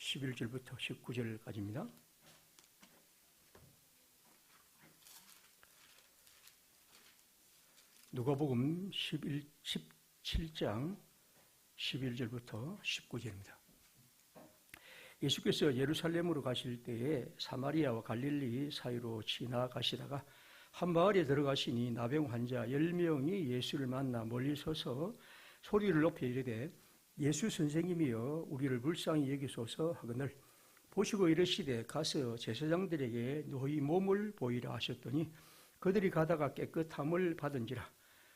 11절부터 19절까지입니다. 누가복음 17장 11절부터 19절입니다. 예수께서 예루살렘으로 가실 때에 사마리아와 갈릴리 사이로 지나가시다가 한 마을에 들어가시니 나병 환자 10명이 예수를 만나 멀리 서서 소리를 높여 이르되 예수 선생님이여 우리를 불쌍히 여기소서 하거늘 보시고 이르시되 가서 제사장들에게 너희 몸을 보이라 하셨더니 그들이 가다가 깨끗함을 받은지라.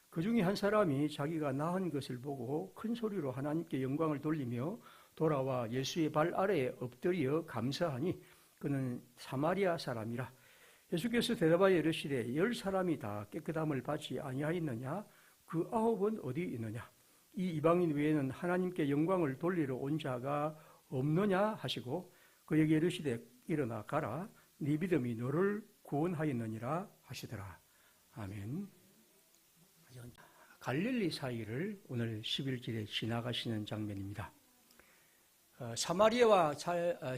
그 중에 한 사람이 자기가 나은 것을 보고 큰 소리로 하나님께 영광을 돌리며 돌아와 예수의 발 아래에 엎드려 감사하니 그는 사마리아 사람이라. 예수께서 대답하여 이르시되 10사람이 다 깨끗함을 받지 아니하였느냐? 그 9은 어디 있느냐? 이 이방인 외에는 하나님께 영광을 돌리러 온 자가 없느냐 하시고 그에게 이르시되 일어나 가라 네 믿음이 너를 구원하였느니라 하시더라. 아멘. 갈릴리 사이를 오늘 11절에 지나가시는 장면입니다. 사마리아와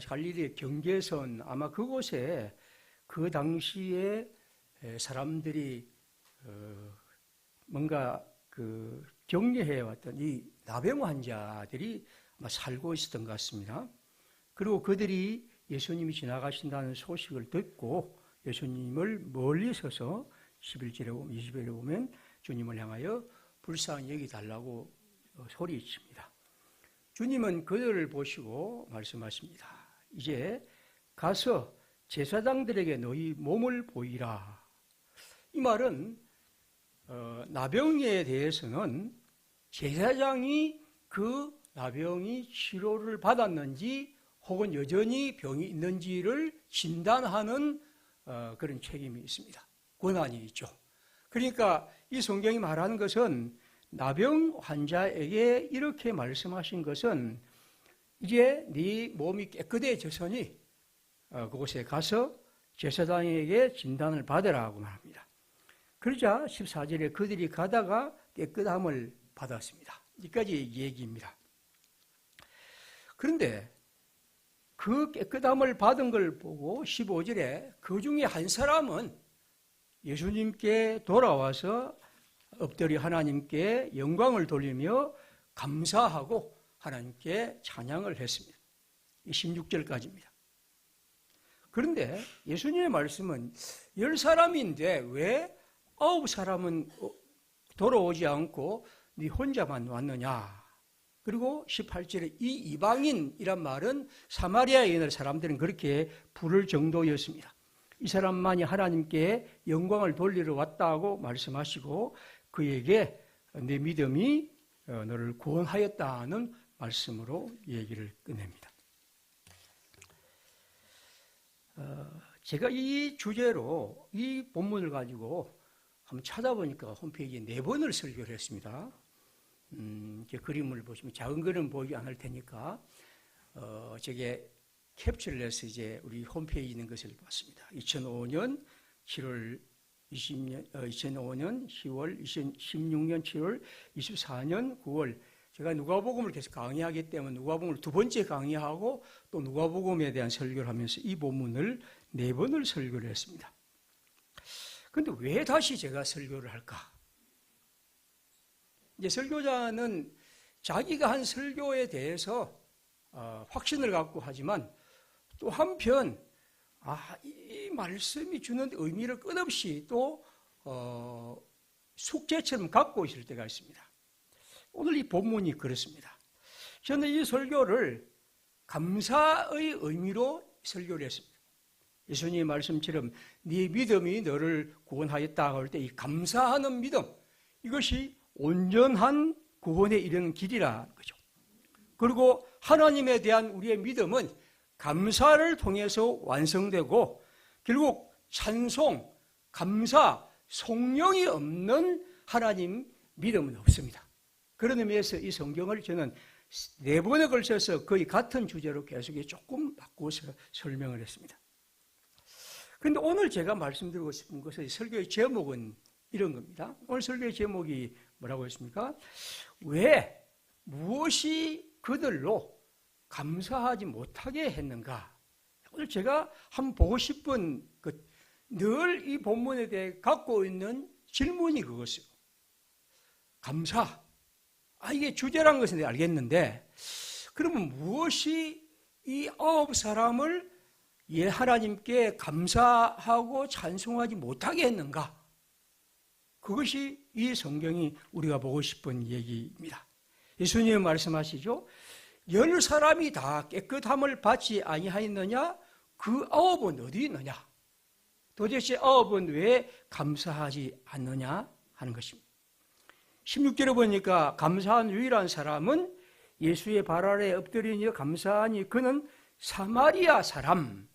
갈릴리의 경계선, 아마 그곳에 그 당시에 사람들이 뭔가 격려해왔던 이 나병 환자들이 아마 살고 있었던 것 같습니다. 그리고 그들이 예수님이 지나가신다는 소식을 듣고 예수님을 멀리 서서 11절에 보면, 20절에 보면 주님을 향하여 불쌍히 여기달라고 소리칩니다. 주님은 그들을 보시고 말씀하십니다. 이제 가서 제사장들에게 너희 몸을 보이라. 이 말은 나병에 대해서는 제사장이 그 나병이 치료를 받았는지 혹은 여전히 병이 있는지를 진단하는 그런 책임이 있습니다. 권한이 있죠. 그러니까 이 성경이 말하는 것은 나병 환자에게 이렇게 말씀하신 것은 이제 네 몸이 깨끗해졌으니 그곳에 가서 제사장에게 진단을 받으라고 말합니다. 그러자 14절에 그들이 가다가 깨끗함을 받았습니다. 여기까지 얘기입니다. 그런데 그 깨끗함을 받은 걸 보고 15절에 그 중에 한 사람은 예수님께 돌아와서 엎드려 하나님께 영광을 돌리며 감사하고 하나님께 찬양을 했습니다. 16절까지입니다. 그런데 예수님의 말씀은 10사람인데 왜 9사람은 돌아오지 않고 네 혼자만 왔느냐? 그리고 18절에 이 이방인이란 말은 사마리아에 있는 사람들은 그렇게 부를 정도였습니다. 이 사람만이 하나님께 영광을 돌리러 왔다고 말씀하시고 그에게 내 믿음이 너를 구원하였다는 말씀으로 얘기를 끝냅니다. 제가 이 주제로 이 본문을 가지고 한번 찾아보니까 홈페이지에 4번을 설교를 했습니다. 그림을 보시면 작은 그림 보이지 않을 테니까 저게 캡처를 해서 이제 우리 홈페이지에 있는 것을 봤습니다. 2005년 7월 20년, 2005년 10월, 2016년 7월, 24년 9월. 제가 누가복음을 계속 강의하기 때문에 누가복음을 2번째 강의하고 또 누가복음에 대한 설교를 하면서 이 본문을 4번을 설교를 했습니다. 그런데 왜 다시 제가 설교를 할까? 이제 설교자는 자기가 한 설교에 대해서 확신을 갖고 하지만 또 한편 이 말씀이 주는 의미를 끝없이 또 숙제처럼 갖고 있을 때가 있습니다. 오늘 이 본문이 그렇습니다. 저는 이 설교를 감사의 의미로 설교를 했습니다. 예수님의 말씀처럼 네 믿음이 너를 구원하였다 할 때 이 감사하는 믿음, 이것이 온전한 구원에 이르는 길이라는 거죠. 그리고 하나님에 대한 우리의 믿음은 감사를 통해서 완성되고 결국 찬송, 감사, 성령이 없는 하나님 믿음은 없습니다. 그런 의미에서 이 성경을 저는 4번에 걸쳐서 거의 같은 주제로 계속 조금 바꿔서 설명을 했습니다. 그런데 오늘 제가 말씀드리고 싶은 것은 설교의 제목은 이런 겁니다. 오늘 설교의 제목이 뭐라고 했습니까? 왜, 무엇이 그들로 감사하지 못하게 했는가? 오늘 제가 한번 보고 싶은 늘 이 본문에 대해 갖고 있는 질문이 그것이에요. 감사. 이게 주제란 것은 알겠는데, 그러면 무엇이 이 9사람을 하나님께 감사하고 찬송하지 못하게 했는가? 그것이 이 성경이 우리가 보고 싶은 얘기입니다. 예수님은 말씀하시죠. 10사람이 다 깨끗함을 받지 아니하였느냐? 그 9은 어디 있느냐? 도대체 9은 왜 감사하지 않느냐? 하는 것입니다. 16절에 보니까 감사한 유일한 사람은 예수의 발 아래 엎드리니 감사하니 그는 사마리아 사람.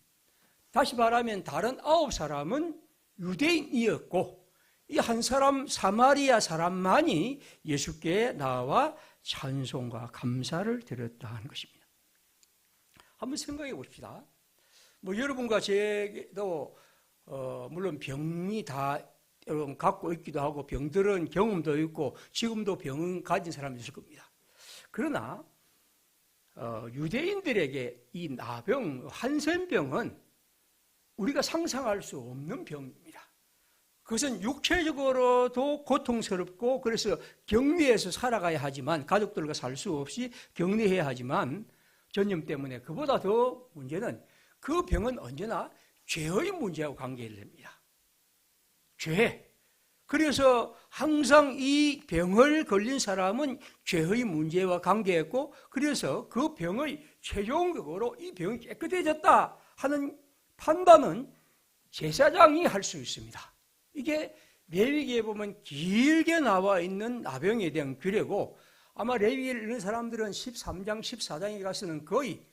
다시 말하면 다른 9사람은 유대인이었고 이 한 사람 사마리아 사람만이 예수께 나와 찬송과 감사를 드렸다 하는 것입니다. 한번 생각해 봅시다. 여러분과 제도 물론 병이 다 여러분 갖고 있기도 하고 병들은 경험도 있고 지금도 병을 가진 사람이 있을 겁니다. 그러나 유대인들에게 이 나병, 한센병은 우리가 상상할 수 없는 병입니다. 그것은 육체적으로도 고통스럽고 그래서 격리해서 살아가야 하지만 가족들과 살 수 없이 격리해야 하지만 전염 때문에 그보다 더 문제는 그 병은 언제나 죄의 문제하고 관계를 냅니다. 죄. 그래서 항상 이 병을 걸린 사람은 죄의 문제와 관계했고 그래서 그 병의 최종적으로 이 병이 깨끗해졌다 하는 판단은 제사장이 할 수 있습니다. 이게 레위기에 보면 길게 나와 있는 나병에 대한 규례고 아마 레위기를 읽는 사람들은 13장, 14장에 가서는 거의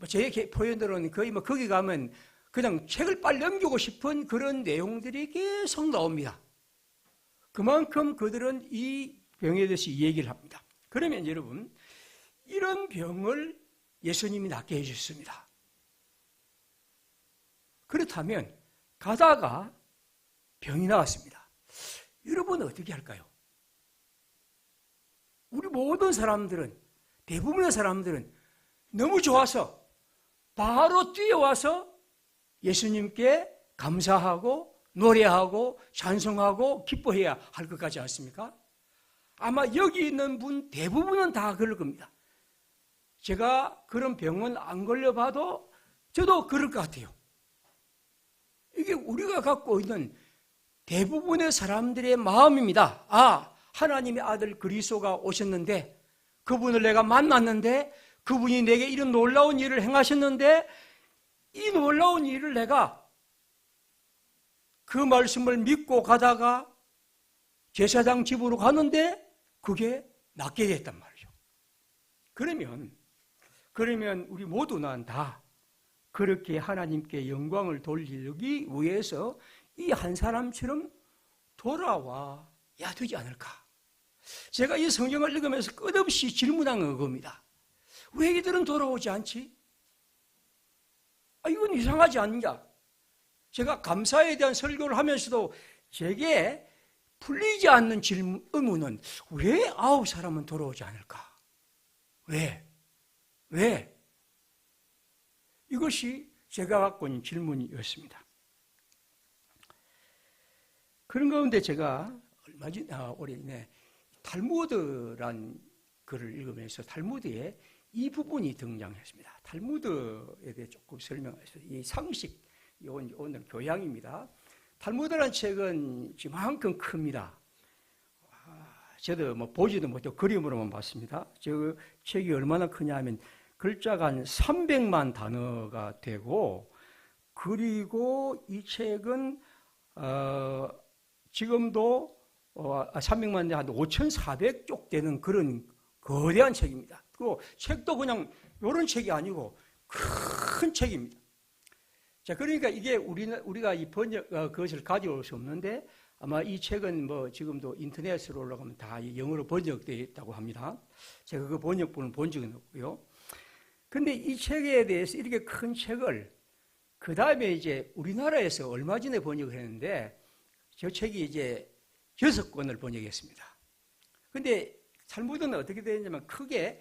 제 표현으로는 거의 거기 가면 그냥 책을 빨리 넘기고 싶은 그런 내용들이 계속 나옵니다. 그만큼 그들은 이 병에 대해서 얘기를 합니다. 그러면 여러분, 이런 병을 예수님이 낫게 해주셨습니다. 그렇다면 가다가 병이 나왔습니다. 여러분은 어떻게 할까요? 우리 모든 사람들은, 대부분의 사람들은 너무 좋아서 바로 뛰어와서 예수님께 감사하고 노래하고 찬송하고 기뻐해야 할 것 같지 않습니까? 아마 여기 있는 분 대부분은 다 그럴 겁니다. 제가 그런 병은 안 걸려봐도 저도 그럴 것 같아요. 이게 우리가 갖고 있는 대부분의 사람들의 마음입니다. 하나님의 아들 그리스도가 오셨는데 그분을 내가 만났는데 그분이 내게 이런 놀라운 일을 행하셨는데 이 놀라운 일을 내가 그 말씀을 믿고 가다가 제사장 집으로 가는데 그게 낫게 됐단 말이죠. 그러면 우리 모두는 다 그렇게 하나님께 영광을 돌리기 위해서 이 한 사람처럼 돌아와야 되지 않을까? 제가 이 성경을 읽으면서 끝없이 질문한 그겁니다. 왜 이들은 돌아오지 않지? 이건 이상하지 않냐? 제가 감사에 대한 설교를 하면서도 제게 풀리지 않는 의문은 왜 9사람은 돌아오지 않을까? 왜? 이것이 제가 갖고 있는 질문이었습니다. 그런 가운데 제가 올해 탈무드란 글을 읽으면서 탈무드에 이 부분이 등장했습니다. 탈무드에 대해 조금 설명하겠습니다. 이 상식, 오늘 교양입니다. 탈무드란 책은 이만큼 큽니다. 저도 보지도 못하고 그림으로만 봤습니다. 저 책이 얼마나 크냐 하면 글자가 한 300만 단어가 되고 그리고 이 책은 지금도 300만 한 5,400쪽 되는 그런 거대한 책입니다. 그리고 책도 그냥 이런 책이 아니고 큰 책입니다. 자, 그러니까 이게 우리가 이 그것을 가져올 수 없는데 아마 이 책은 지금도 인터넷으로 올라가면 다 영어로 번역되어 있다고 합니다. 제가 그 번역본을 본 적은 없고요. 근데 이 책에 대해서 이렇게 큰 책을 그 다음에 이제 우리나라에서 얼마 전에 번역을 했는데 저 책이 이제 6권을 번역했습니다. 근데 탈무드는 어떻게 되었냐면 크게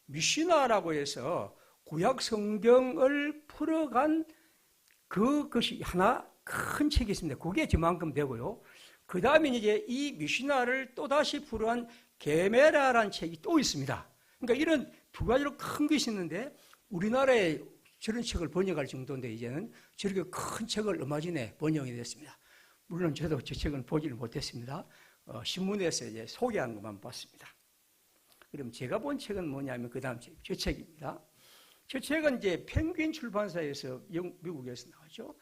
미시나라고 해서 구약 성경을 풀어간 그것이 하나 큰 책이 있습니다. 그게 저만큼 되고요. 그 다음에 이제 이 미시나를 또다시 풀어한 게메라라는 책이 또 있습니다. 그러니까 이런 두 가지로 큰 것이 있는데 우리나라에 저런 책을 번역할 정도인데 이제는 저렇게 큰 책을 얼마 전에 번역이 됐습니다. 물론 저도 저 책은 보지를 못했습니다. 신문에서 이제 소개한 것만 봤습니다. 그럼 제가 본 책은 뭐냐면 그 다음 책, 저 책입니다. 저 책은 이제 펭귄 출판사에서 미국에서 나왔죠.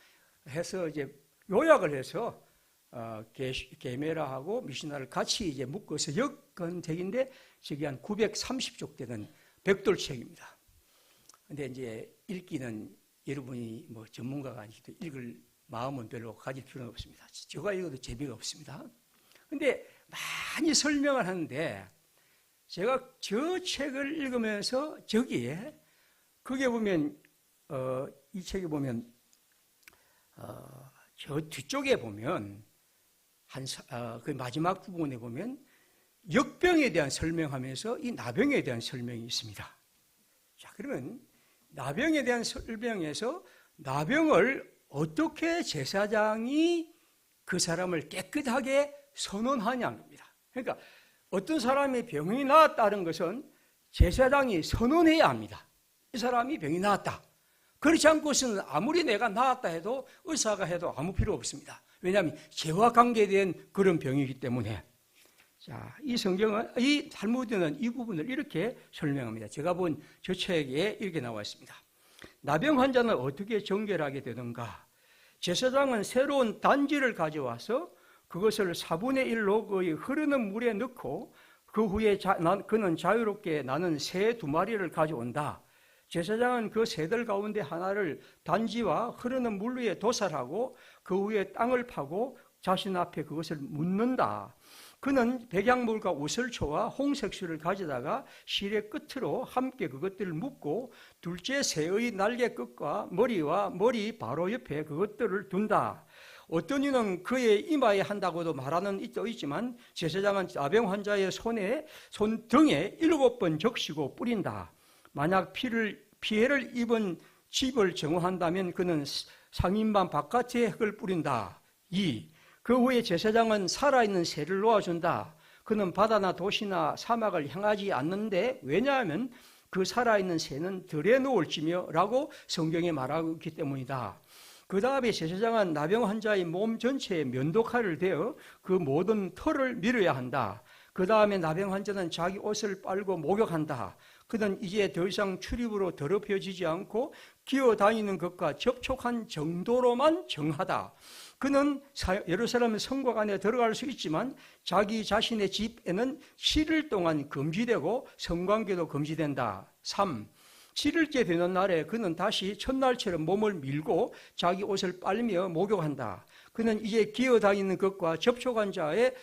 해서 이제 요약을 해서 게메라하고 미시나를 같이 이제 묶어서 엮은 책인데 저기 한 930쪽 되는 백돌책입니다. 근데 이제 읽기는 여러분이 뭐 전문가가 아니기도 읽을 마음은 별로 가질 필요는 없습니다. 제가 읽어도 재미가 없습니다. 근데 많이 설명을 하는데 제가 저 책을 읽으면서 저기에 거기에 보면 이 책에 보면 저 뒤쪽에 보면 그 마지막 부분에 보면 역병에 대한 설명하면서 이 나병에 대한 설명이 있습니다. 자, 그러면 나병에 대한 설명에서 나병을 어떻게 제사장이 그 사람을 깨끗하게 선언하냐는 겁니다. 그러니까 어떤 사람이 병이 나았다는 것은 제사장이 선언해야 합니다. 이 사람이 병이 나았다. 그렇지 않고서는 아무리 내가 나았다 해도 의사가 해도 아무 필요 없습니다. 왜냐하면 죄와 관계된 그런 병이기 때문에. 자, 이 성경은, 이 탈무드는 이 부분을 이렇게 설명합니다. 제가 본 저 책에 이렇게 나와 있습니다. 나병 환자는 어떻게 정결하게 되는가? 제사장은 새로운 단지를 가져와서 그것을 4분의 1로 거의 흐르는 물에 넣고 그 후에 그는 자유롭게 나는 새 2마리를 가져온다. 제사장은 그 새들 가운데 하나를 단지와 흐르는 물 위에 도살하고 그 위에 땅을 파고 자신 앞에 그것을 묻는다. 그는 백양물과 우설초와 홍색수를 가져다가 실의 끝으로 함께 그것들을 묶고 둘째 새의 날개 끝과 머리와 머리 바로 옆에 그것들을 둔다. 어떤 이는 그의 이마에 한다고도 말하는 이도 있지만 제사장은 나병 환자의 손등에 7번 적시고 뿌린다. 만약 피해를 입은 집을 정화한다면 그는 상인방 바깥에 흙을 뿌린다. 2. 그 후에 제사장은 살아있는 새를 놓아준다. 그는 바다나 도시나 사막을 향하지 않는데 왜냐하면 그 살아있는 새는 들에 누울지며 라고 성경에 말하고 있기 때문이다. 그 다음에 제사장은 나병 환자의 몸 전체에 면도칼을 대어 그 모든 털을 밀어야 한다. 그 다음에 나병 환자는 자기 옷을 빨고 목욕한다. 그는 이제 더 이상 출입으로 더럽혀지지 않고 기어다니는 것과 접촉한 정도로만 정하다. 그는 예루살렘 성곽 안에 들어갈 수 있지만 자기 자신의 집에는 7일 동안 금지되고 성관계도 금지된다. 3. 7일째 되는 날에 그는 다시 첫날처럼 몸을 밀고 자기 옷을 빨며 목욕한다. 그는 이제 기어다니는 것과 접촉한 자의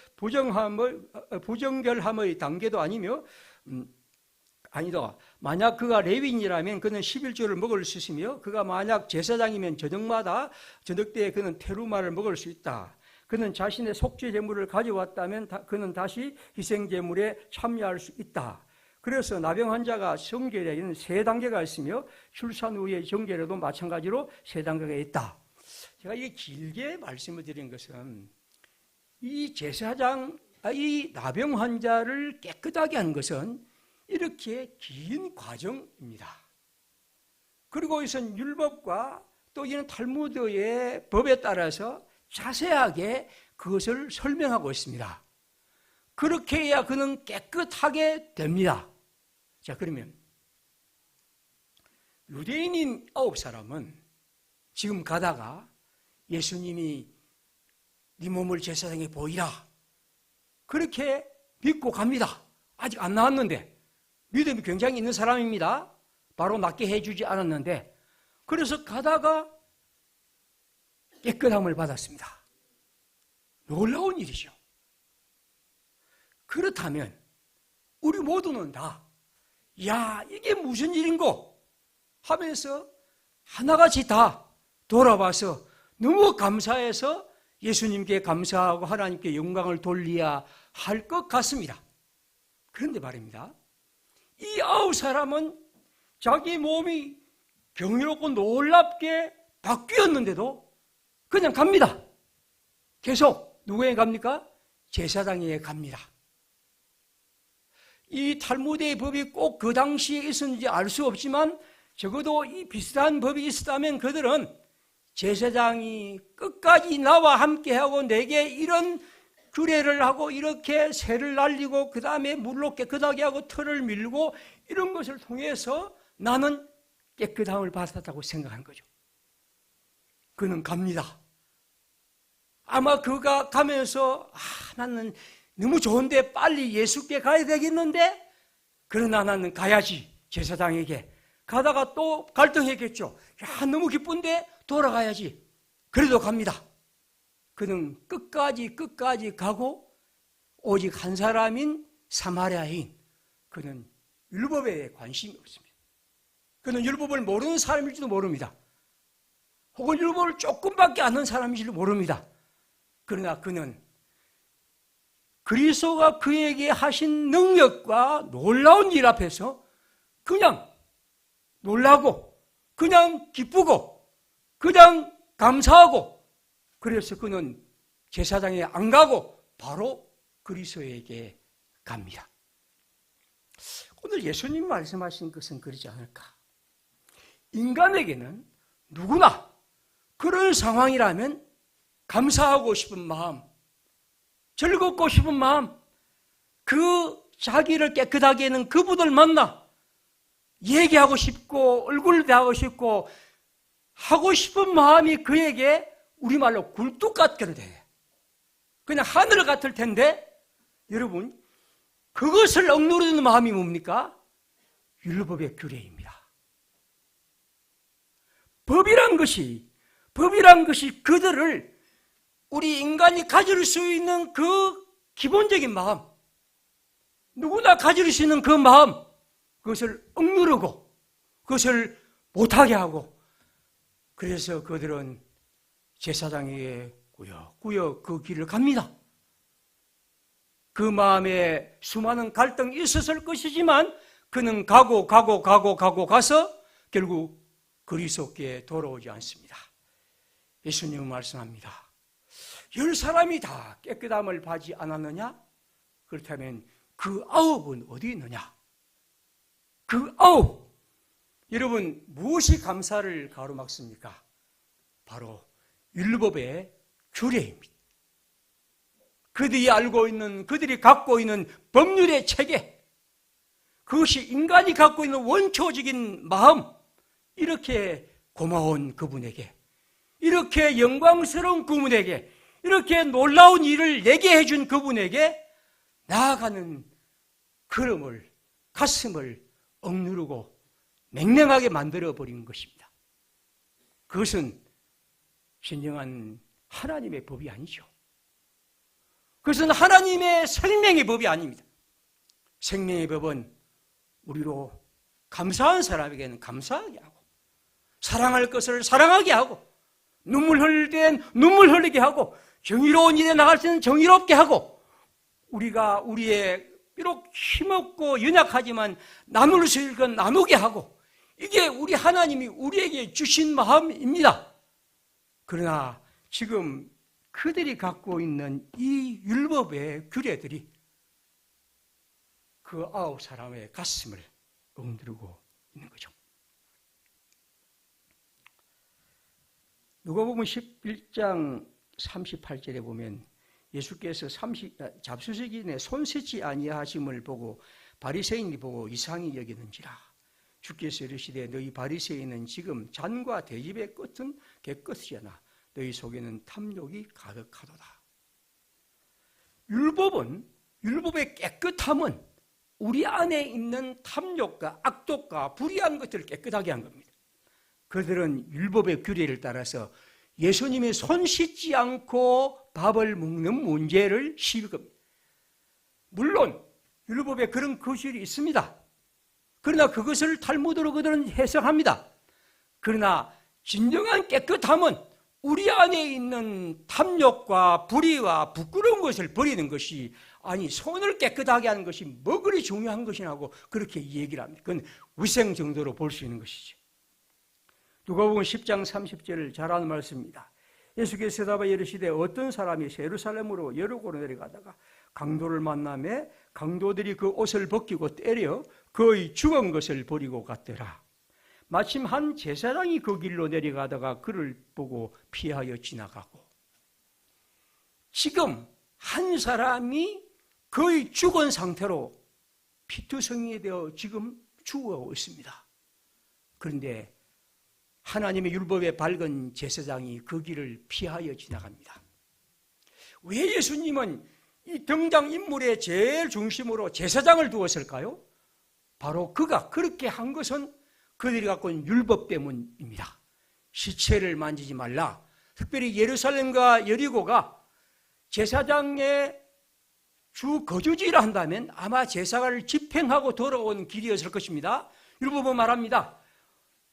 부정결함의 단계도 아니며 아니다. 만약 그가 레위인이라면 그는 11조를 먹을 수 있으며 그가 만약 제사장이면 저녁마다 저녁때에 그는 테루마를 먹을 수 있다. 그는 자신의 속죄 제물을 가져왔다면 그는 다시 희생 제물에 참여할 수 있다. 그래서 나병 환자가 정결에는 3단계가 있으며 출산 후의 정결에도 마찬가지로 3단계가 있다. 제가 이게 길게 말씀을 드린 것은 이 나병 환자를 깨끗하게 한 것은 이렇게 긴 과정입니다. 그리고 이것은 율법과 또 이런 탈무드의 법에 따라서 자세하게 그것을 설명하고 있습니다. 그렇게 해야 그는 깨끗하게 됩니다. 자, 그러면 유대인인 9사람은 지금 가다가 예수님이 네 몸을 제사장에 보이라 그렇게 믿고 갑니다. 아직 안 나왔는데 믿음이 굉장히 있는 사람입니다. 바로 낫게 해주지 않았는데 그래서 가다가 깨끗함을 받았습니다. 놀라운 일이죠. 그렇다면 우리 모두는 다 야, 이게 무슨 일인고 하면서 하나같이 다 돌아봐서 너무 감사해서 예수님께 감사하고 하나님께 영광을 돌려야 할 것 같습니다. 그런데 말입니다. 이 9사람은 자기 몸이 경이롭고 놀랍게 바뀌었는데도 그냥 갑니다. 계속 누구에게 갑니까? 제사장에게 갑니다. 이 탈무드의 법이 꼭 그 당시에 있었는지 알 수 없지만 적어도 이 비슷한 법이 있었다면 그들은 제사장이 끝까지 나와 함께하고 내게 이런 규례를 하고 이렇게 새를 날리고 그 다음에 물로 깨끗하게 하고 털을 밀고 이런 것을 통해서 나는 깨끗함을 받았다고 생각한 거죠. 그는 갑니다. 아마 그가 가면서 나는 너무 좋은데 빨리 예수께 가야 되겠는데 그러나 나는 가야지. 제사장에게 가다가 또 갈등했겠죠. 너무 기쁜데 돌아가야지. 그래도 갑니다. 그는 끝까지 가고 오직 한 사람인 사마리아인 그는 율법에 관심이 없습니다. 그는 율법을 모르는 사람일지도 모릅니다. 혹은 율법을 조금밖에 아는 사람일지도 모릅니다. 그러나 그는 그리스도가 그에게 하신 능력과 놀라운 일 앞에서 그냥 놀라고 그냥 기쁘고 그냥 감사하고 그래서 그는 제사장에 안 가고 바로 그리스도에게 갑니다. 오늘 예수님 말씀하신 것은 그러지 않을까? 인간에게는 누구나 그런 상황이라면 감사하고 싶은 마음, 즐겁고 싶은 마음, 그 자기를 깨끗하게 하는 그분을 만나 얘기하고 싶고 얼굴 대하고 싶고 하고 싶은 마음이 그에게 우리말로 굴뚝 같게 돼. 그냥 하늘 같을 텐데 여러분 그것을 억누르는 마음이 뭡니까? 율법의 규례입니다. 법이란 것이 그들을 우리 인간이 가질 수 있는 그 기본적인 마음, 누구나 가질 수 있는 그 마음, 그것을 억누르고 그것을 못하게 하고 그래서 그들은 제사장에게 꾸역꾸역 그 길을 갑니다. 그 마음에 수많은 갈등이 있었을 것이지만 그는 가서 결국 그리스도께 돌아오지 않습니다. 예수님은 말씀합니다. 10사람이 다 깨끗함을 받지 않았느냐? 그렇다면 그 9은 어디 있느냐? 그 9! 여러분 무엇이 감사를 가로막습니까? 바로 율법의 규례입니다. 그들이 알고 있는, 그들이 갖고 있는 법률의 체계, 그것이 인간이 갖고 있는 원초적인 마음, 이렇게 고마운 그분에게, 이렇게 영광스러운 그분에게, 이렇게 놀라운 일을 얘기해 준 그분에게 나아가는 걸음을, 가슴을 억누르고 맹맹하게 만들어버린 것입니다. 그것은 진정한 하나님의 법이 아니죠. 그것은 하나님의 생명의 법이 아닙니다. 생명의 법은 우리로 감사한 사람에게는 감사하게 하고 사랑할 것을 사랑하게 하고 눈물 흘릴 땐 눈물 흘리게 하고 정의로운 일에 나갈 때는 정의롭게 하고 우리가 우리의 비록 힘없고 연약하지만 나눌 수 있는 건 나누게 하고 이게 우리 하나님이 우리에게 주신 마음입니다. 그러나 지금 그들이 갖고 있는 이 율법의 규례들이 그 9사람의 가슴을 억누르고 있는 거죠. 누가복음 11장 38절에 보면 예수께서 잡수시기에 손 씻지 아니하심을 보고 바리새인이 보고 이상히 여기는지라. 주께서 이르시되 너희 바리새인은 지금 잔과 대접의 끝은 깨끗이나 너희 속에는 탐욕이 가득하도다. 율법의 깨끗함은 우리 안에 있는 탐욕과 악독과 불의한 것들을 깨끗하게 한 겁니다. 그들은 율법의 규례를 따라서 예수님의 손 씻지 않고 밥을 먹는 문제를 시비 겁니다. 물론 율법에 그런 거실이 있습니다. 그러나 그것을 탈무드로 그들은 해석합니다. 그러나 진정한 깨끗함은 우리 안에 있는 탐욕과 불의와 부끄러운 것을 버리는 것이 아니 손을 깨끗하게 하는 것이 뭐 그리 중요한 것이냐고 그렇게 얘기를 합니다. 그건 위생 정도로 볼 수 있는 것이죠. 누가복음 10장 30절을 잘 아는 말씀입니다. 예수께서 대답하여 이르시되 어떤 사람이 예루살렘으로 여리고로 내려가다가 강도를 만나매 강도들이 그 옷을 벗기고 때려 그의 죽은 것을 버리고 갔더라. 마침 한 제사장이 그 길로 내려가다가 그를 보고 피하여 지나가고. 지금 한 사람이 거의 죽은 상태로 피투성이가 되어 지금 죽어가고 있습니다. 그런데 하나님의 율법에 밝은 제사장이 그 길을 피하여 지나갑니다. 왜 예수님은 이 등장인물의 제일 중심으로 제사장을 두었을까요? 바로 그가 그렇게 한 것은 그들이 갖고 있는 율법 때문입니다. 시체를 만지지 말라. 특별히 예루살렘과 여리고가 제사장의 주 거주지라 한다면 아마 제사를 집행하고 돌아오는 길이었을 것입니다. 율법은 말합니다.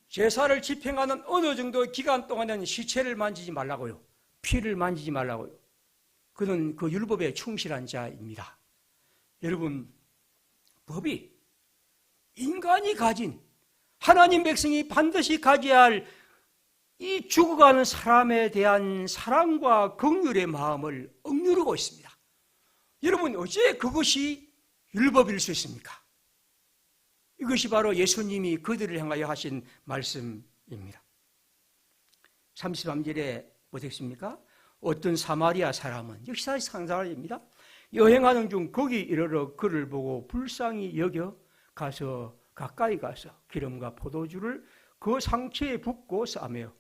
제사를 집행하는 어느 정도 기간 동안은 시체를 만지지 말라고요. 피를 만지지 말라고요. 그는 그 율법에 충실한 자입니다. 여러분, 법이 인간이 가진 하나님 백성이 반드시 가져야 할 이 죽어가는 사람에 대한 사랑과 긍휼의 마음을 억누르고 있습니다. 여러분, 어째 그것이 율법일 수 있습니까? 이것이 바로 예수님이 그들을 향하여 하신 말씀입니다. 33절에 어떻습니까? 어떤 사마리아 사람은 역시 다시 상사입니다. 여행하는 중 거기 이르러 그를 보고 불쌍히 여겨 가서 가까이 가서 기름과 포도주를 그 상처에 붓고 싸매어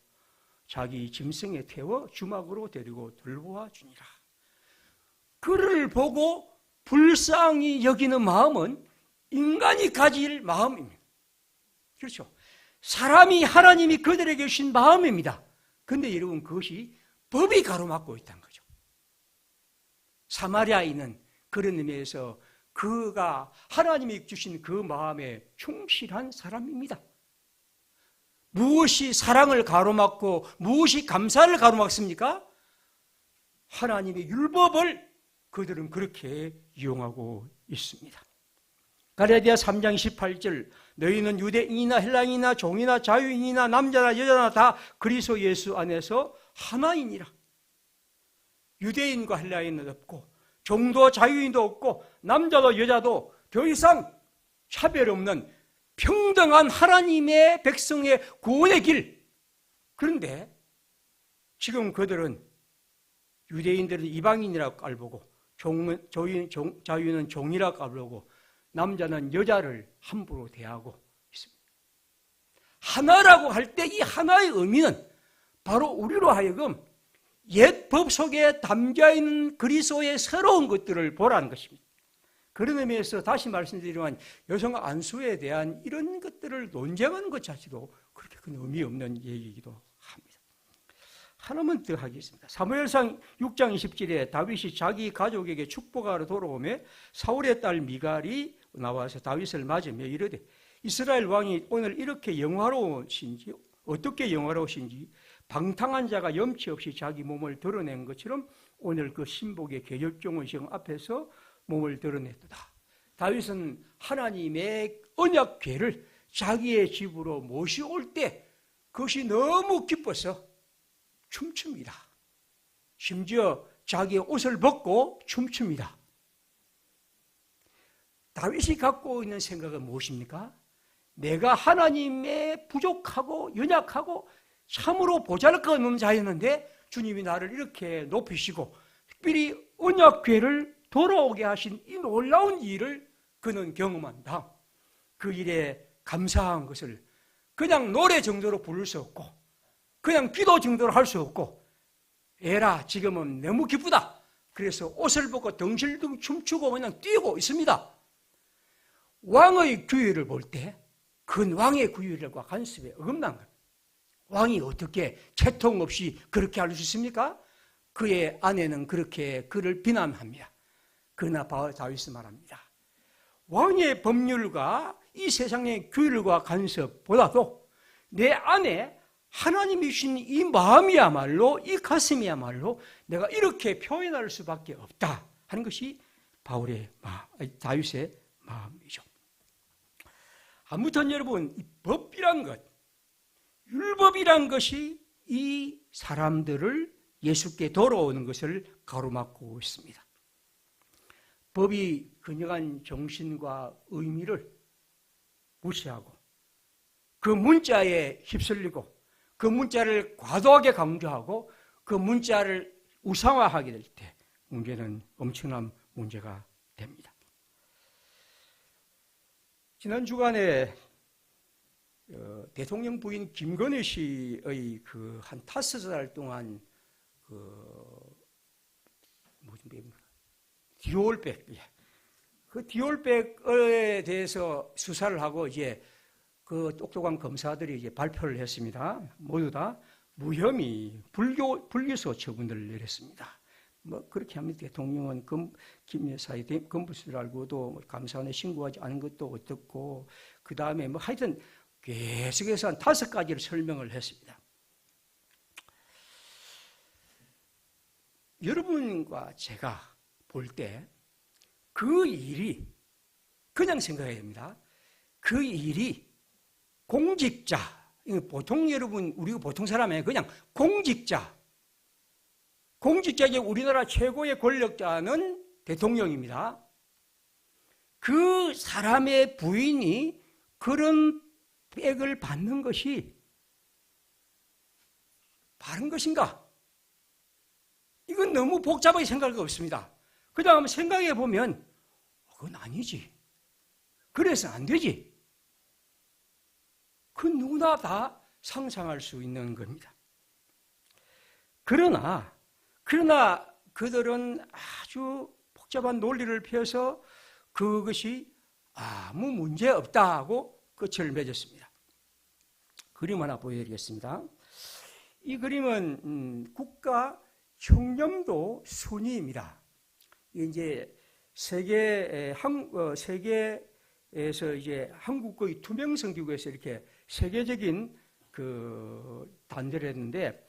자기 짐승에 태워 주막으로 데리고 들고와 주니라. 그를 보고 불쌍히 여기는 마음은 인간이 가질 마음입니다. 그렇죠? 사람이 하나님이 그들에게 주신 마음입니다. 그런데 여러분, 그것이 법이 가로막고 있다는 거죠. 사마리아인은 그런 의미에서 그가 하나님이 주신 그 마음에 충실한 사람입니다. 무엇이 사랑을 가로막고 무엇이 감사를 가로막습니까? 하나님의 율법을 그들은 그렇게 이용하고 있습니다. 갈라디아 3장 18절 너희는 유대인이나 헬라인이나 종이나 자유인이나 남자나 여자나 다 그리스도 예수 안에서 하나이니라. 유대인과 헬라인은 없고 종도 자유인도 없고 남자도 여자도 더 이상 차별 없는 평등한 하나님의 백성의 구원의 길. 그런데 지금 그들은 유대인들은 이방인이라고 깔보고 자유인은 종이라고 깔보고 남자는 여자를 함부로 대하고 있습니다. 하나라고 할 때 이 하나의 의미는 바로 우리로 하여금 옛 법 속에 담겨있는 그리스도의 새로운 것들을 보라는 것입니다. 그런 의미에서 다시 말씀드리면 여성 안수에 대한 이런 것들을 논쟁하는 것 자체도 그렇게 큰 의미 없는 얘기이기도 합니다. 하나만 더 하겠습니다. 사무엘상 6장 20절에 다윗이 자기 가족에게 축복하러 돌아오며 사울의 딸 미갈이 나와서 다윗을 맞으며 이르되 이스라엘 왕이 오늘 이렇게 영화로우신지 어떻게 영화로우신지 방탕한 자가 염치 없이 자기 몸을 드러낸 것처럼 오늘 그 신복의 개혁종의 정 앞에서 몸을 드러냈도다. 다윗은 하나님의 언약궤를 자기의 집으로 모셔올 때 그것이 너무 기뻐서 춤춥니다. 심지어 자기의 옷을 벗고 춤춥니다. 다윗이 갖고 있는 생각은 무엇입니까? 내가 하나님의 부족하고 연약하고 참으로 보잘것없는 자였는데 주님이 나를 이렇게 높이시고 특별히 언약궤를 돌아오게 하신 이 놀라운 일을 그는 경험한다. 그 일에 감사한 것을 그냥 노래 정도로 부를 수 없고 그냥 기도 정도로 할 수 없고 에라 지금은 너무 기쁘다. 그래서 옷을 벗고 덩실덩 춤추고 그냥 뛰고 있습니다. 왕의 규율을 볼 때 그 왕의 규율과 간섭에 어긋난 겁니다. 왕이 어떻게 채통 없이 그렇게 할 수 있습니까? 그의 아내는 그렇게 그를 비난합니다. 그러나 다윗은 말합니다. 왕의 법률과 이 세상의 규율과 간섭보다도 내 안에 하나님이 주신 이 마음이야말로 이 가슴이야말로 내가 이렇게 표현할 수밖에 없다 하는 것이 다윗의 마음이죠. 아무튼 여러분, 이 법이란 것, 율법이란 것이 이 사람들을 예수께 돌아오는 것을 가로막고 있습니다. 법이 근역한 정신과 의미를 무시하고 그 문자에 휩쓸리고 그 문자를 과도하게 강조하고 그 문자를 우상화하게 될 때 문제는 엄청난 문제가 됩니다. 지난 주간에 대통령 부인 김건희 씨의 그 한 5살 동안 무슨 백입니까? 디올백, 그 디올백에 대해서 수사를 하고 이제 그 똑똑한 검사들이 이제 발표를 했습니다. 모두 다 무혐의 불기소 처분을 내렸습니다. 뭐 그렇게 하면 대통령은 김 여사의 건부수를 알고도 감사원에 신고하지 않은 것도 어떻고, 그 다음에 뭐 하여튼 계속해서 한 5가지를 설명을 했습니다. 여러분과 제가 볼 때 그 일이 그냥 생각해야 됩니다. 그 일이 공직자, 보통 여러분, 우리가 보통 사람이 그냥 공직자에게 우리나라 최고의 권력자는 대통령입니다. 그 사람의 부인이 그런 백을 받는 것이 바른 것인가? 이건 너무 복잡하게 생각할 거 없습니다. 그 다음 생각해 보면 그건 아니지. 그래서 안 되지. 그 누구나 다 상상할 수 있는 겁니다. 그러나 그들은 아주 복잡한 논리를 펴서 그것이 아무 문제 없다고 끝을 맺었습니다. 그림 하나 보여드리겠습니다. 이 그림은 국가 청렴도 순위입니다. 이제 세계에서 이제 한국의 투명성 기구에서 이렇게 세계적인 그 단대를 했는데,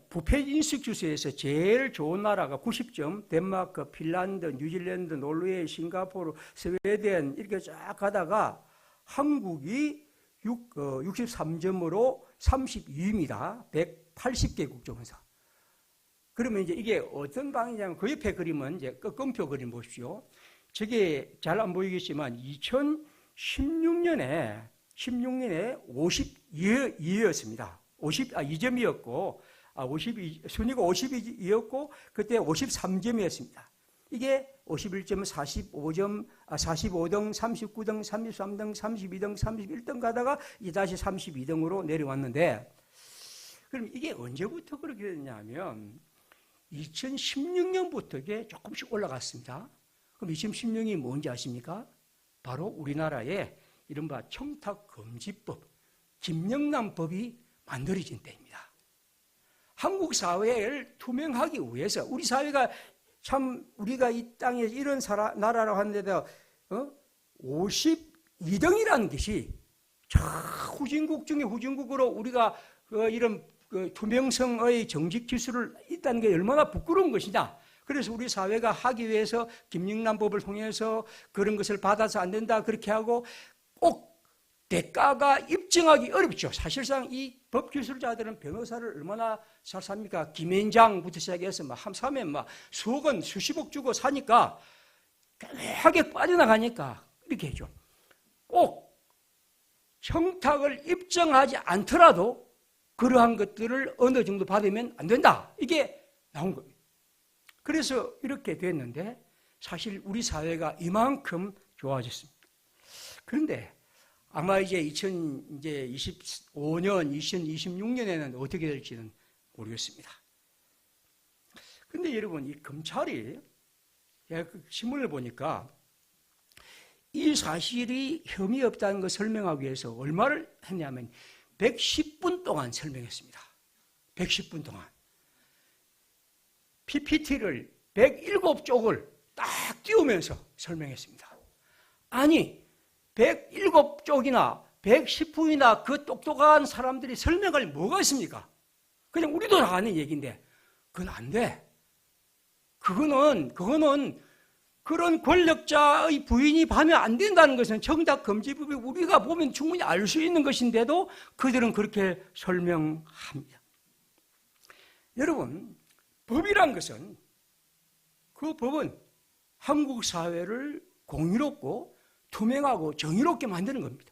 부패 인스티튜트에서 제일 좋은 나라가 90점, 덴마크, 핀란드, 뉴질랜드, 노르웨이, 싱가포르, 스웨덴 이렇게 쫙 가다가 한국이 63점으로 32위입니다. 180개국 중에서. 그러면 이제 이게 어떤 방이냐면, 그 옆에 그림은 이제 끈표 그림 보십시오. 저게 잘 안 보이겠지만 2016년에 52위였습니다. 2점이었고, 순위가 52였고, 그때 53점이었습니다. 이게 51점, 45점, 45등, 39등, 33등, 32등, 31등 가다가 이제 다시 32등으로 내려왔는데, 그럼 이게 언제부터 그렇게 됐냐면 2016년부터 이게 조금씩 올라갔습니다. 그럼 2016년이 뭔지 아십니까? 바로 우리나라의 이른바 청탁금지법, 김영란법이 만들어진 때입니다. 한국 사회를 투명하기 위해서, 우리 사회가 참 우리가 이 땅에 이런 나라라고 하는데도 52등이라는 것이 후진국 중에 후진국으로 우리가 이런 투명성의 정직 기술을 있다는 게 얼마나 부끄러운 것이냐. 그래서 우리 사회가 하기 위해서 김영란법을 통해서 그런 것을 받아서 안 된다 그렇게 하고, 꼭 대가가 입증하기 어렵죠. 사실상 이 법기술자들은 변호사를 얼마나 잘 삽니까? 김앤장부터 시작해서 사면 수억 원, 수십억 주고 사니까 하게 빠져나가니까 이렇게 해죠. 꼭 청탁을 입증하지 않더라도 그러한 것들을 어느 정도 받으면 안 된다. 이게 나온 겁니다. 그래서 이렇게 됐는데, 사실 우리 사회가 이만큼 좋아졌습니다. 그런데 아마 이제 2025년, 2026년에는 어떻게 될지는 모르겠습니다. 그런데 여러분, 이 검찰이, 제가 그 신문을 보니까 이 사실이 혐의 없다는 걸 설명하기 위해서 얼마를 했냐면 110분 동안 설명했습니다. 110분 동안. PPT를 107쪽을 딱 띄우면서 설명했습니다. 아니, 107쪽이나 110분이나 그 똑똑한 사람들이 설명할 뭐가 있습니까? 그냥 우리도 다 아는 얘기인데, 그건 안 돼. 그거는 그런 권력자의 부인이 하면 안 된다는 것은 청탁금지법에 우리가 보면 충분히 알 수 있는 것인데도 그들은 그렇게 설명합니다. 여러분, 법이란 것은, 그 법은 한국 사회를 공의롭고 투명하고 정의롭게 만드는 겁니다.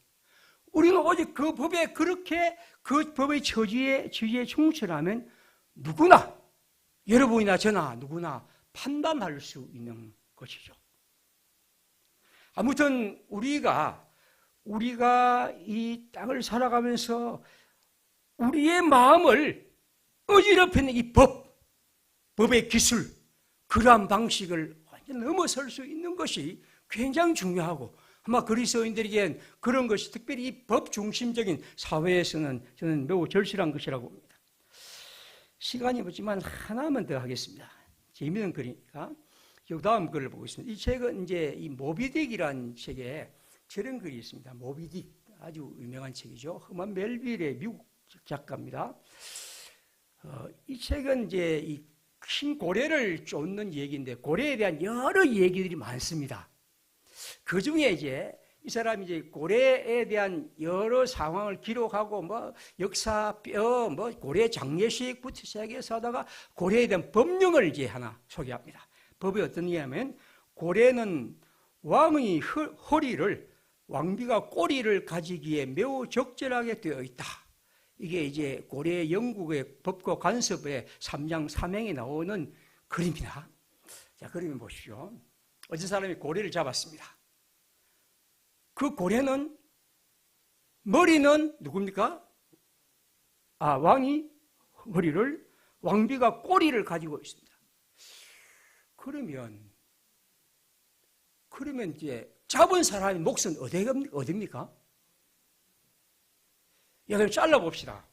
우리는 오직 그 법에 그렇게 그 법의 지위에 충실하면 누구나, 여러분이나 저나 누구나 판단할 수 있는 것이죠. 아무튼 우리가 이 땅을 살아가면서 우리의 마음을 어지럽히는 이 법의 기술, 그러한 방식을 완전 넘어설 수 있는 것이 굉장히 중요하고, 아마 그리스도인들에겐 그런 것이 특별히 이 법 중심적인 사회에서는 저는 매우 절실한 것이라고 봅니다. 시간이 없지만 하나만 더 하겠습니다. 재미있는 글이니까. 이 다음 글을 보겠습니다. 이 책은 이제 이 모비딕이라는 책에 저런 글이 있습니다. 모비딕, 아주 유명한 책이죠. 허먼 멜빌의 미국 작가입니다. 이 책은 이제 이 큰 고래를 쫓는 얘기인데, 고래에 대한 여러 얘기들이 많습니다. 그 중에 이제 이 사람이 이제 고래에 대한 여러 상황을 기록하고, 뭐 역사뼈, 뭐 고래 장례식부터 시작해서 하다가 고래에 대한 법령을 이제 하나 소개합니다. 법이 어떤 얘기냐면, 고래는 왕의 허리를, 왕비가 꼬리를 가지기에 매우 적절하게 되어 있다. 이게 이제 고래 영국의 법과 간섭의 3장 3행에 나오는 글입니다. 자, 그림을 보십시오. 어떤 사람이 고래를 잡았습니다. 그 고래는, 머리는 누굽니까? 왕이 머리를, 왕비가 꼬리를 가지고 있습니다. 그러면 이제 잡은 사람의 몫은 어디입니까? 그럼 잘라봅시다.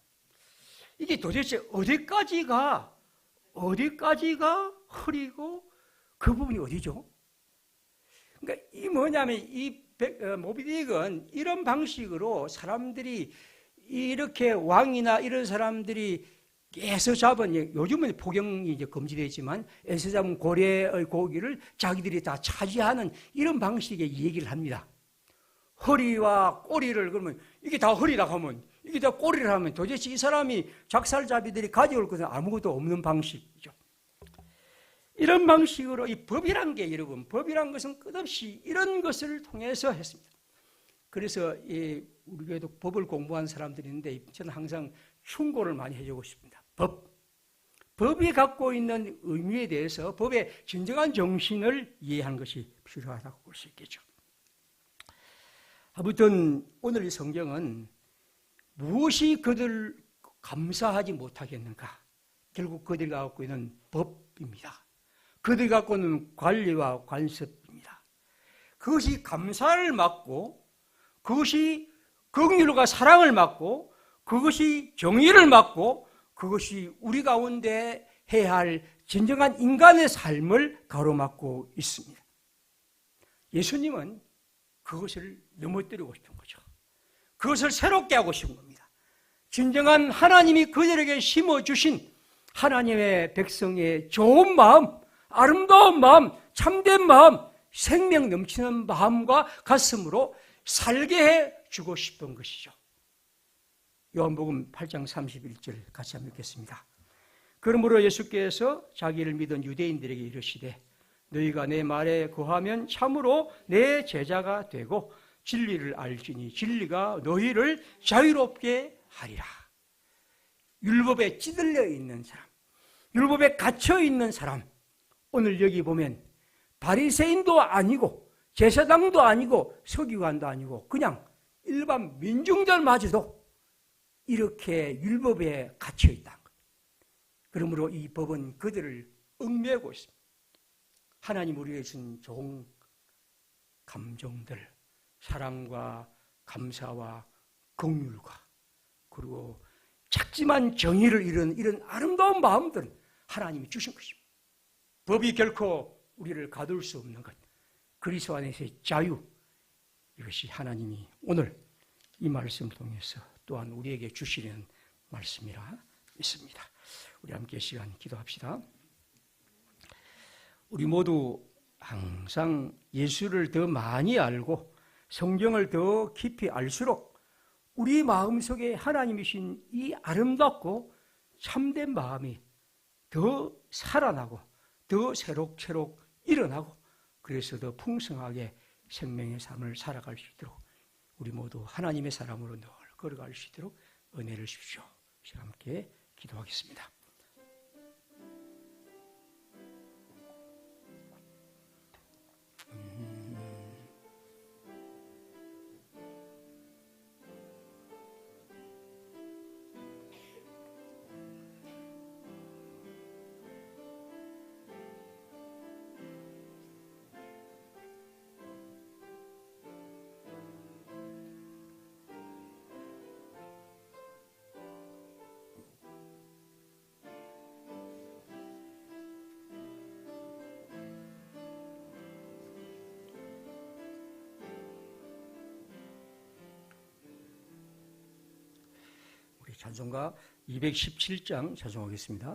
이게 도대체 어디까지가 허리고 그 부분이 어디죠? 그러니까 이 뭐냐면 이 모비딕은 이런 방식으로 사람들이 이렇게 왕이나 이런 사람들이 애서 잡은, 요즘은 포경이 이제 금지되어 있지만 애서 잡은 고래의 고기를 자기들이 다 차지하는 이런 방식의 얘기를 합니다. 허리와 꼬리를, 그러면 이게 다 허리라 하면, 이게 다 꼬리를 하면 도대체 이 사람이 작살잡이들이 가져올 것은 아무것도 없는 방식이죠. 이런 방식으로 이 법이란 게, 여러분, 법이란 것은 끝없이 이런 것을 통해서 했습니다. 그래서 우리 교회도 법을 공부한 사람들이 있는데 저는 항상 충고를 많이 해주고 싶습니다. 법이 갖고 있는 의미에 대해서 법의 진정한 정신을 이해하는 것이 필요하다고 볼 수 있겠죠. 아무튼 오늘 이 성경은 무엇이 그들 감사하지 못하겠는가? 결국 그들이 갖고 있는 법입니다. 그들이 갖고 있는 관리와 관습입니다. 그것이 감사를 막고, 그것이 긍휼과 사랑을 막고, 그것이 정의를 막고, 그것이 우리 가운데 해야 할 진정한 인간의 삶을 가로막고 있습니다. 예수님은 그것을 넘어뜨리고 싶은 거죠. 그것을 새롭게 하고 싶은 겁니다. 진정한 하나님이 그들에게 심어주신 하나님의 백성의 좋은 마음, 아름다운 마음, 참된 마음, 생명 넘치는 마음과 가슴으로 살게 해주고 싶은 것이죠. 요한복음 8장 31절 같이 한번 읽겠습니다. 그러므로 예수께서 자기를 믿은 유대인들에게 이르시되 너희가 내 말에 거하면 참으로 내 제자가 되고 진리를 알지니 진리가 너희를 자유롭게 하리라. 율법에 찌들려 있는 사람, 율법에 갇혀 있는 사람, 오늘 여기 보면 바리새인도 아니고 제사장도 아니고 서기관도 아니고 그냥 일반 민중들마저도 이렇게 율법에 갇혀 있다는 거예요. 그러므로 이 법은 그들을 얽매고 있습니다. 하나님 우리에게 주신 좋은 감정들, 사랑과 감사와 긍휼과 그리고 작지만 정의를 이런 아름다운 마음들은 하나님이 주신 것입니다. 법이 결코 우리를 가둘 수 없는 것, 그리스도 안에서의 자유, 이것이 하나님이 오늘 이 말씀을 통해서 또한 우리에게 주시려는 말씀이라 믿습니다. 우리 함께 시간 기도합시다. 우리 모두 항상 예수를 더 많이 알고 성경을 더 깊이 알수록 우리 마음속에 하나님이신 이 아름답고 참된 마음이 더 살아나고 더 새록새록 일어나고 그래서 더 풍성하게 생명의 삶을 살아갈 수 있도록 우리 모두 하나님의 사람으로 늘 걸어갈 수 있도록 은혜를 주십시오. 제가 함께 기도하겠습니다. 찬송가 217장 찬송하겠습니다.